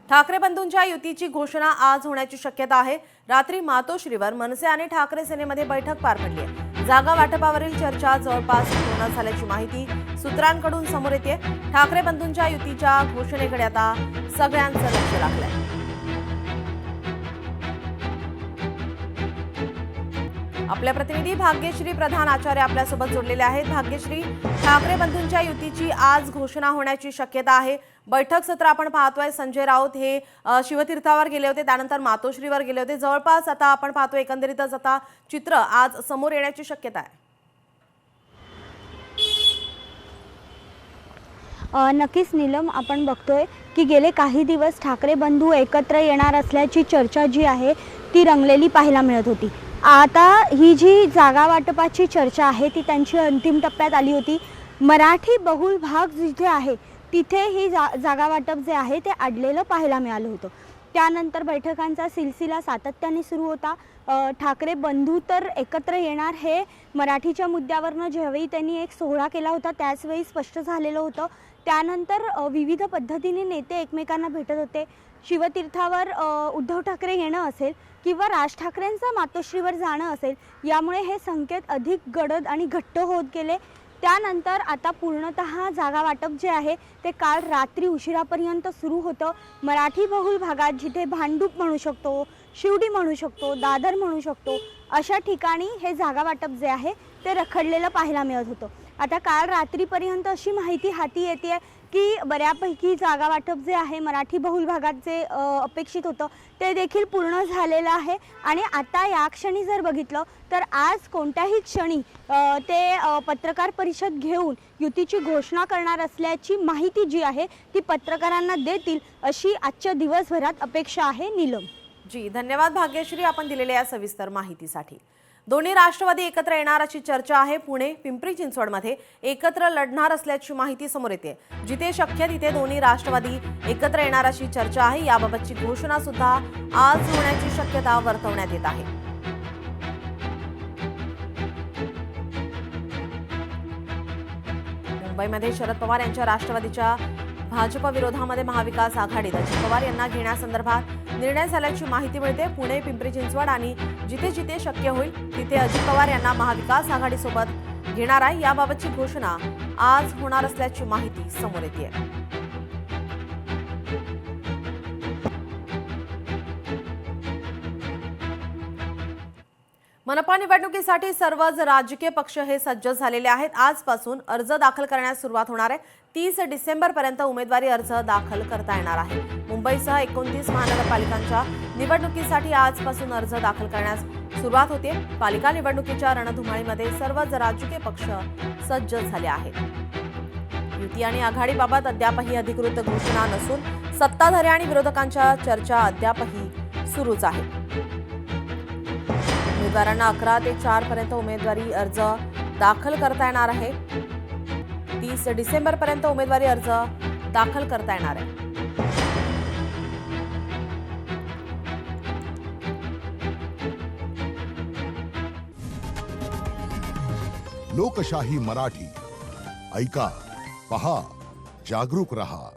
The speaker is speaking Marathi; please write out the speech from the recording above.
ठाकरे बंधूंच्या युतीची घोषणा आज होण्याची शक्यता आहे। रात्री मातोश्रीवर मनसे आणि ठाकरे सेनेमध्ये बैठक पार पडली आहे। जागा वाटपावरील चर्चा जवळपास पूर्ण झाल्याची माहिती सूत्रांकडून समोर येते। ठाकरे बंधूंच्या युतीच्या घोषणेकडे आता सगळ्यांचं लक्ष लागलंय। आपल्या प्रतिनिधी भाग्यश्री प्रधान आचार्य आपल्यासोबत जोडलेले आहेत। भाग्यश्री, ठाकरे बंधूंच्या युतीची आज घोषणा होण्याची शक्यता आहे। बैठक सत्र आपण पाहतोय। संजय राऊत हे शिवतीर्थावर गेले होते, त्यानंतर मातोश्रीवर गेले होते। जवळपास आता आपण पाहतोय एकंदरीतच आता चित्र आज समोर येण्याची शक्यता आहे। नक्कीच नीलम, आपण बघतोय की गेले काही दिवस ठाकरे बंधू एकत्र येणार असल्याची चर्चा जी आहे ती रंगलेली पाहायला मिळत होती। आता ही जी जागा वाटपाची चर्चा आहे ती त्यांची अंतिम टप्प्यात आली होती। मराठी बहुल भाग जिथे आहे तिथे ही जागा वाटप जे आहे ते अडलेलं पाहायला मिळालं होतं। त्यानंतर बैठकांचा सिलसिला सातत्याने सुरू होता। ठाकरे बंधू तर एकत्र येणार हे मराठीच्या मुद्द्यावरनं ज्यावेळी त्यांनी एक सोहळा केला होता त्याचवेळी स्पष्ट झालेलं होतं। त्यानंतर विविध पद्धतीने नेते एकमेकांना भेटत होते। शिवतीर्थावर उद्धव ठाकरे येणं असेल किंवा राज ठाकरेंचं मातोश्रीवर जाणं असेल, यामुळे हे संकेत अधिक गडद आणि घट्ट होत गेले। त्यानंतर आता पूर्णतः जागा वाटप जे आहे ते काल रात्री उशिरापर्यंत सुरू होतं। मराठी बहुल भागात जिथे भांडूप म्हणू शकतो, शिवडी म्हणू शकतो, दादर म्हणू शकतो, अशा ठिकाणी हे जागा वाटप जे आहे ते रखडलेलं पाहायला मिळत होतं। आता काल रात्रीपर्यंत अशी माहिती हाती येते की बऱ्यापैकी जागा वाटप जे आहे मराठी बहुल भागात जे अपेक्षित होतं ते देखील पूर्ण झालेलं आहे। आणि आता या क्षणी जर बघितलं तर आज कोणत्याही क्षणी ते पत्रकार परिषद घेऊन युतीची घोषणा करणार असल्याची माहिती जी आहे ती पत्रकारांना देतील अशी आजच्या दिवसभरात अपेक्षा आहे। नीलम जी, धन्यवाद भाग्यश्री, आपण दिलेल्या या सविस्तर माहितीसाठी। दोन्ही राष्ट्रवादी एकत्र येणार अशी चर्चा आहे। पुणे पिंपरी चिंचवडमध्ये एकत्र लढणार असल्याची माहिती समोर येते। जिथे शक्य तिथे दोन्ही राष्ट्रवादी एकत्र येणार अशी चर्चा आहे। याबाबतची घोषणा सुद्धा आज होण्याची शक्यता वर्तवण्यात येत आहे। मुंबईमध्ये शरद पवार यांच्या राष्ट्रवादीच्या भाजप विरोधामध्ये महाविकास आघाडीत अजित पवार यांना घेण्यासंदर्भात निर्णय झाल्याची माहिती मिळते। पुणे पिंपरी चिंचवड आणि जिथे जिथे शक्य होईल तिथे अजित पवार यांना महाविकास आघाडीसोबत घेणार आहे। याबाबतची घोषणा आज होणार असल्याची माहिती समोर येते। मनपा निवडणुकीसाठी सर्वच राजकीय पक्ष हे सज्ज झालेले आहेत। आजपासून अर्ज दाखल करण्यास सुरुवात होणार आहे। 30 डिसेंबरपर्यंत उमेदवारी अर्ज दाखल करता येणार आहे। मुंबईसह 29 महानगरपालिकांच्या निवडणुकीसाठी आजपासून अर्ज दाखल करण्यास सुरुवात होते। पालिका निवडणुकीच्या रणधुमाळीमध्ये सर्वच राजकीय पक्ष सज्ज झाले आहेत। युती आणि आघाडीबाबत अद्यापही अधिकृत घोषणा नसून सत्ताधारी आणि विरोधकांच्या चर्चा अद्यापही सुरूच आहेत। उमेदवारांना 11 ते 4 पर्यंत उमेदवारी अर्ज दाखल करता येणार आहे। 30 डिसेंबरपर्यंत उमेदवारी अर्ज दाखल करता येणार आहे। लोकशाही मराठी ऐका, पहा, जागरूक रहा।